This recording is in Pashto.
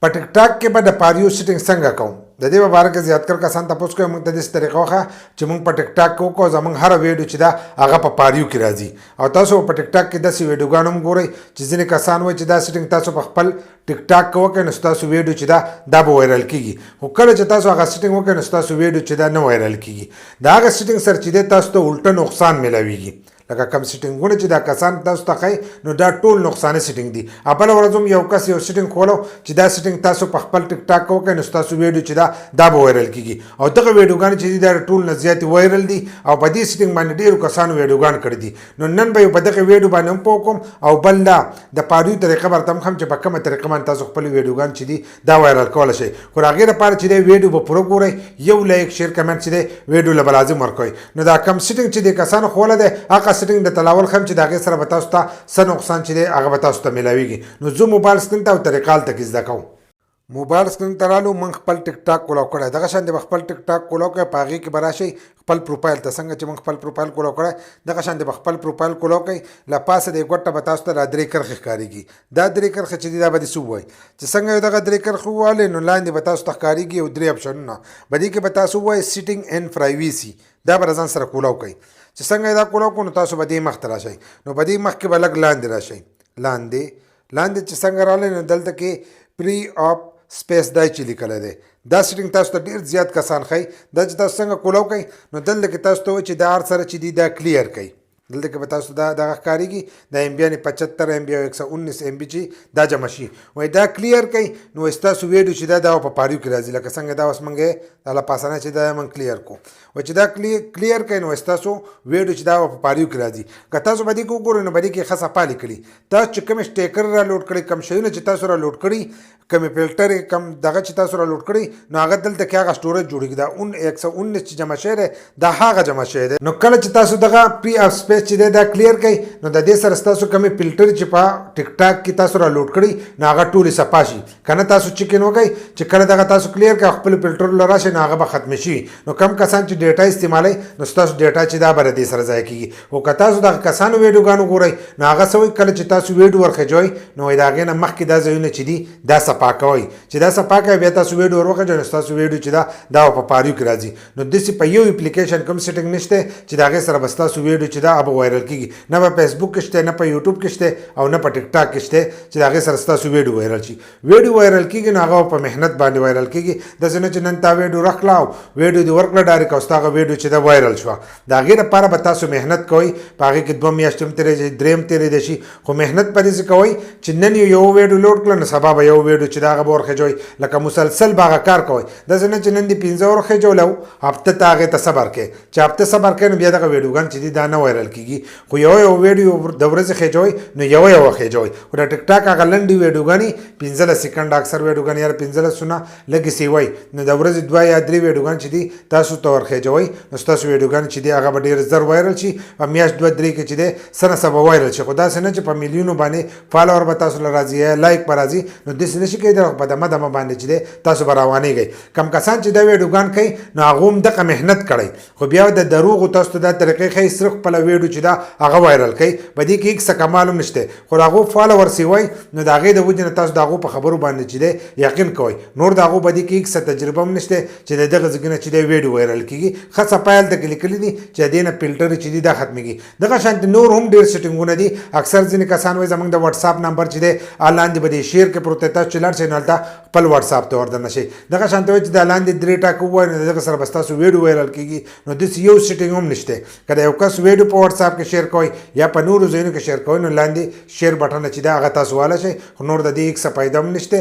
په ټیک ټاک کې به د پاریو سیټینګ څنګه کوم د دې په باره کې زیاتکر کسان تاسو کوي موږ ته داسې طریقه وښه چې موږ په ټیک ټاک کې وکړو زموږ هر ویډیو چې دا هغه په پاریو کې راځي او تاسو په ټیک ټاک کې داسې ویډیوګان هم ګورئ چې ځینې کسان وایي چې دا سیټینګ تاسو په خپل ټیک ټاک کې وکړئ نو ستاسو ویډیو چې دا به وایرل کیږي خو کله چې تاسو هغه سیټینګ وکړئ نو ستاسو ویډیو چې دا نه وایرل کیږي د هغه سیټینګ سره چې دی تاسو ته الټه نقصان میلاویږي لکه کم سیټینګونه چې دا کسان تاسو ته ښایي نو دا ټول نقصانه سیټینګ دي بله ورځ هم یو کس یو سیټینګ کولو چې دا سیټینګ تاسو په خپل ټیک ټاک کې وکړئ نو ستاسو ویډیو چې دا به وایرل کیږي او دغه ویډیوګانې چې دي دا ټول نه زیاتې وایرل دي او په دې سیټینګ باندې ډېرو کسانو ویډیوګان کړي دي نو نن به په دغه ویډیو باندې هم پوه کوم او بل دا د پاریو طریقه به درته هم ښیم چې په کومه طریقه باندې تاسو خپل ویډیوګان چې دي دا وایرل کولی شئ خو د هغې لپاره چې دی ویډیو به پوره ګورئ یو لایک شیر کمنټ چې دی ویډیو له به لازم ورکوئ نو دا کم سیټینګ چې دی کسانو ښوولی دی هغه سیټینګ د تلاول ښیم چې د هغې سره به تاسو ته څه نقصان چې دی هغه به تاسو ته میلاویږي نو زه موبایل سکرین ته او طریقه هلته کې زده کوم موبایل سکرین ته رالو موږ خپل ټیک ټاک کولاو کړی دغه شان د خپل ټیک ټاک کولاو کوئ په هغې کې به راشئ خپل پروفایل ته څنګه چې موږ خپل پروفایل کولاو کړی دغه شان د خپل پروفایل کولاو کوئ له پاسه د ګوټه به تاسو ته دا درې کرښې ښکارېږي دا درې کرښې چې دي دا به دې څه ووایي چې څنګه یو دغه درې کرښې ووالئ نو لاندې به تاسو ته ښکارېږي یو درې اپشنونه په دې کې به تاسو ووایئ سیټینګ اینډ پرایویسي دا به ځان سره کولاو کوئ چې څنګه دا کولاو کړو نو تاسو به دې مخ ته راشئ نو په دې مخ کې به لږ لاندې راشئ لاندې چې څنګه راغلی نو دلته کې پری آپ سپیس دا چې لیکلی دی دا سیټینګ تاسو ته ډېر زیات کسان ښایي دا چې تاسو څنګه کولاو کوئ نو دلته کې تاسو ته وایي چې دا هر سره چې دي دا کلیر کوئ دلته کې به تاسو دا دغه ښکارېږي دا MB یعنې 75 MB او 119 MB چې دا جمع شي وایي دا کلیر کوئ نو ستاسو ویډیو چې دا په پاریو کې راځي لکه څنګه دا اوس موږ دا له پاسانه چې دا موږ کلیر کړو وایي چې دا کلیر کوئ نو ستاسو ویډیو چې دا په پاریو کې راځي که تاسو به دې کې وګورئ نو به دې کې ښه صفا لیکلي تاسو چې کوم سټیکر را لوډ کړئ کوم شیونه چې تاسو را لوډ کړي کوم فلټر کم دغه چې تاسو را لوډ کړئ نو هغه دلته کې هغه سټوریج جوړېږي دا 119 چې جمع شوی دی دا هغه جمع شوی دی نو کله چې تاسو دغه پری اپ سپیس چې دی دا کلیر کوئ نو د دې سره ستاسو کومې فلټر چې په ټیک ټاک کې تاسو را لوډ کړئ نو هغه ټولې صفا شي که نه تاسو چیکن وکئ چې کله دغه تاسو کلیر کړئ خپل فلټرونه راشئ نو هغه به ختم شي نو کم کسان چې ډیټا استعمالوي نو ستاسو ډیټا چې دا به د دې سره ضایع کېږي خو که تاسو دغه کسانو ویډیوګان وګورئ نو هغه څه وایي کله چې تاسو ویډیو ورخېجوئ نو د هغې نه مخکې دا ځایونه چې دي دا صفا کوئ چې دا صفا کوئ بیا تاسو ویډیو ور وخېجوئ نو ستاسو ویډیو چې دا په پاریو کې راځي نو داسې په یو اپلیکیشن کوم سیټینګ نشته چې د هغې سره به ستاسو ویډیو چې دا به وایرل کېږي نه په فیسبوک کې شته نه په یوټیوب کې شته او نه په ټیک ټاک کې شته چې د هغې سره ستاسو ویډیو وایرل شي ویډیو وایرل کېږي نو هغه په محنت باندې وایرل کېږي داسې نه چې نن تا ویډیو راکړه او ویډیو دې ورکړه ډایرکټ او ستا هغه ویډیو چې دا وایرل شوه د هغې لپاره به تاسو محنت کوئ په هغې کې 2 میاشتې هم تېرېدی شي 3 هم تېرېدی شي خو محنت په دې کوئ چې نن یو ویډیو لوډ کړه نو سبا به یو ویډیو چې د هغه به ورخېجوئ لکه مسلسل به هغه کار کوئ داسې نه چې نن دې 15 ورخېجولو هفته ته هغې ته صبر کوئ چې هفته صبر کوئ نو بیا دغه ویډیوګان چې دي دا نه وایرل کېږي خو یو ویډیو د ورځې خېجوئ نو یو خېجوئ خو د ټیک ټاک هغه لنډې ویډیوګانې 15 سیکنډ اکثر ویډیوګانې یا 15 لږې سیوئ نو د ورځې 2 یا 3 ویډیوګانې چې دي تاسو ته ورخېجوئ نو ستاسو ویډیوګانې چې دي هغه به ډېر زر وایرل شي په میاشت 2 3 کې چې دی څه نه څه به وایرل شي خو داسې نه چې په میلیونو باندې فالوور به تاسو له راځي یا لایک به راځي نو داسې نه شي کېدی په دمه باندې چې دی تاسو به روانېږئ کم کسان چې دا ویډیوګان کوي نو هغو هم دغه محنت کړی خو بیا د دروغو تاسو ته دا طریقې ښایي صرف خپله ویډیو چې دا هغه وایرل کوي په دې کې هېڅ څه کمال هم نشته خو د هغو فالوورس یې وایي نو د هغې د وجې نه تاسو د هغو په خبرو باندې چې دی یقین کوئ نور د هغو په دې کې هېڅ څه تجربه هم نشته چې د دغه ځای نه چې دی ویډیو وایرل کېږي ښه څه پایل ته کې لیکلي دي چې د دې نه فلټر چې دي دا ختمېږي دغه شانتې نور هم ډېر سیټینګونه دي اکثر ځینې کسان وایي زموږ د وټساپ نمبر چې دی لاندې به دې شیر کې پروت دی تاسو چې لاړ شئ نو هلته خپل وټساپ ته وردننه شئ دغه شانتې وایي چې دا لاندې 3 ټاکه ووایي نو دغه سره به ستاسو ویډیو وایرل کېږي نو داسې یو سیټینګ هم نشته که د یو کس ویډیو په وټساپ کې شیر کوئ یا په نورو ځایونو کې شیر کوئ نو لاندې شیر بټن چې دی هغه تاسو والی شئ خو نور د دې هېڅ څه فایده هم نشته